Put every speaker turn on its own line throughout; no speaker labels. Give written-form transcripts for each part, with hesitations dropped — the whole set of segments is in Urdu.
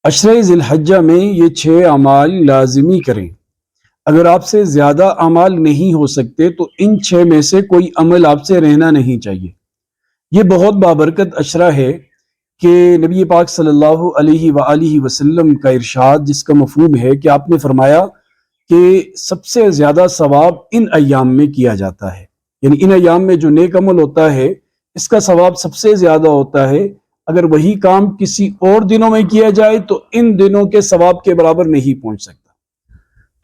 عشرہ ذی الحجہ میں یہ 6 اعمال لازمی کریں۔ اگر آپ سے زیادہ اعمال نہیں ہو سکتے تو ان 6 میں سے کوئی عمل آپ سے رہنا نہیں چاہیے۔ یہ بہت بابرکت عشرہ ہے کہ نبی پاک صلی اللہ علیہ وآلہ وسلم کا ارشاد، جس کا مفہوم ہے کہ آپ نے فرمایا کہ سب سے زیادہ ثواب ان ایام میں کیا جاتا ہے، یعنی ان ایام میں جو نیک عمل ہوتا ہے اس کا ثواب سب سے زیادہ ہوتا ہے۔ اگر وہی کام کسی اور دنوں میں کیا جائے تو ان دنوں کے ثواب کے برابر نہیں پہنچ سکتا۔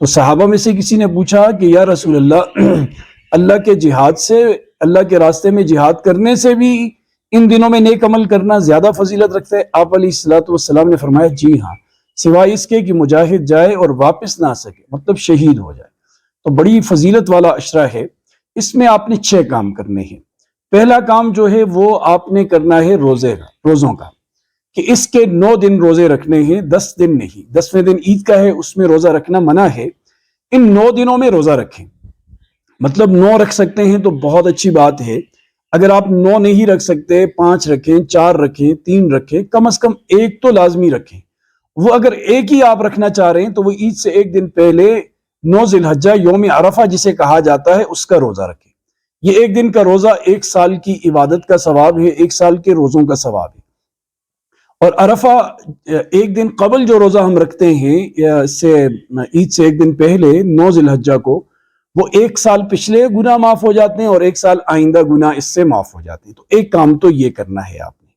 تو صحابہ میں سے کسی نے پوچھا کہ یا رسول اللہ، اللہ کے جہاد سے، اللہ کے راستے میں جہاد کرنے سے بھی ان دنوں میں نیک عمل کرنا زیادہ فضیلت رکھتا ہے؟ آپ علیہ الصلوۃ والسلام نے فرمایا جی ہاں، سوائے اس کے کہ مجاہد جائے اور واپس نہ آ سکے، مطلب شہید ہو جائے۔ تو بڑی فضیلت والا عشرہ ہے۔ اس میں آپ نے 6 کام کرنے ہیں۔ پہلا کام جو ہے وہ آپ نے کرنا ہے روزوں کا، کہ اس کے 9 دن روزے رکھنے ہیں، 10 دن نہیں۔ 10ویں دن عید کا ہے، اس میں روزہ رکھنا منع ہے۔ ان 9 دنوں میں روزہ رکھیں، مطلب 9 رکھ سکتے ہیں تو بہت اچھی بات ہے۔ اگر آپ 9 نہیں رکھ سکتے، 5 رکھیں، 4 رکھیں، 3 رکھیں، کم از کم ایک تو لازمی رکھیں۔ وہ اگر ایک ہی آپ رکھنا چاہ رہے ہیں تو وہ عید سے ایک دن پہلے 9 ذی الحجہ یوم عرفہ جسے کہا جاتا ہے اس کا روزہ رکھیں۔ یہ ایک دن کا روزہ 1 سال کی عبادت کا ثواب ہے، 1 سال کے روزوں کا ثواب ہے۔ اور عرفہ ایک دن قبل جو روزہ ہم رکھتے ہیں عید سے ایک دن پہلے 9 ذی الحجہ کو، وہ 1 سال پچھلے گناہ معاف ہو جاتے ہیں اور 1 سال آئندہ گناہ اس سے معاف ہو جاتے ہیں۔ تو ایک کام تو یہ کرنا ہے آپ نے۔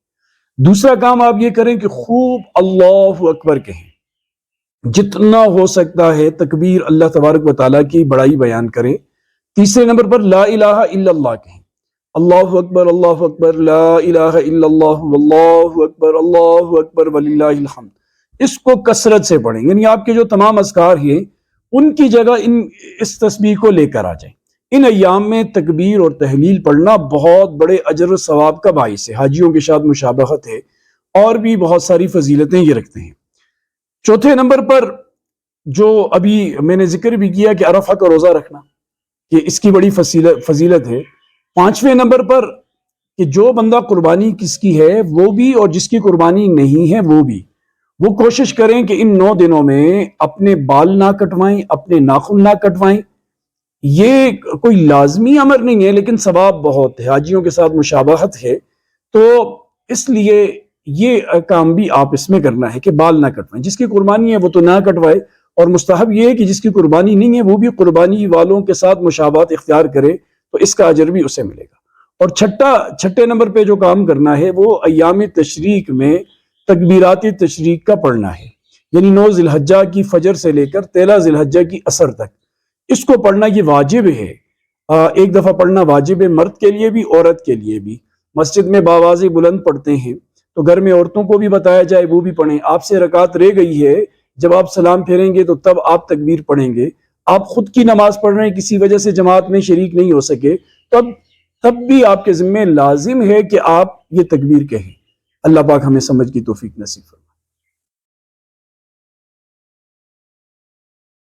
دوسرا کام آپ یہ کریں کہ خوب اللہ اکبر کہیں، جتنا ہو سکتا ہے تکبیر اللہ تبارک و تعالیٰ کی بڑائی بیان کریں۔ تیسرے نمبر پر لا الہ الا اللہ کہیں، اللہ اکبر لا الہ الا اللہ واللہ اکبر وللہ الحمد۔ اس کو کثرت سے پڑھیں، یعنی آپ کے جو تمام اذکار ہیں ان کی جگہ اس تسبیح کو لے کر آ جائیں۔ ان ایام میں تکبیر اور تحلیل پڑھنا بہت بڑے اجر و ثواب کا باعث ہے، حاجیوں کے ساتھ مشابہت ہے، اور بھی بہت ساری فضیلتیں یہ رکھتے ہیں۔ چوتھے نمبر پر جو ابھی میں نے ذکر بھی کیا کہ عرفہ کا روزہ رکھنا، کہ اس کی بڑی فضیلت ہے۔ 5ویں نمبر پر کہ جو بندہ قربانی کس کی ہے وہ بھی، اور جس کی قربانی نہیں ہے وہ بھی، وہ کوشش کریں کہ ان 9 دنوں میں اپنے بال نہ کٹوائیں، اپنے ناخن نہ کٹوائیں۔ یہ کوئی لازمی امر نہیں ہے لیکن ثواب بہت ہے، حاجیوں کے ساتھ مشابہت ہے، تو اس لیے یہ کام بھی آپ اس میں کرنا ہے کہ بال نہ کٹوائیں۔ جس کی قربانی ہے وہ تو نہ کٹوائے، اور مستحب یہ ہے کہ جس کی قربانی نہیں ہے وہ بھی قربانی والوں کے ساتھ مشابہت اختیار کرے، تو اس کا اجر بھی اسے ملے گا۔ اور چھٹے نمبر پہ جو کام کرنا ہے وہ ایام تشریق میں تکبیرات تشریق کا پڑھنا ہے، یعنی 9 ذی الحجہ کی فجر سے لے کر 13 ذی الحجہ کی عصر تک اس کو پڑھنا یہ واجب ہے۔ ایک دفعہ پڑھنا واجب ہے، مرد کے لیے بھی عورت کے لیے بھی۔ مسجد میں باواز بلند پڑھتے ہیں تو گھر میں عورتوں کو بھی بتایا جائے وہ بھی پڑھیں۔ آپ سے رکعت رہ گئی ہے، جب آپ سلام پھیریں گے تو تب آپ تکبیر پڑھیں گے۔ آپ خود کی نماز پڑھ رہے ہیں، کسی وجہ سے جماعت میں شریک نہیں ہو سکے، تب بھی آپ کے ذمہ لازم ہے کہ آپ یہ تکبیر کہیں۔ اللہ پاک ہمیں سمجھ کی توفیق نصیب فرمائے۔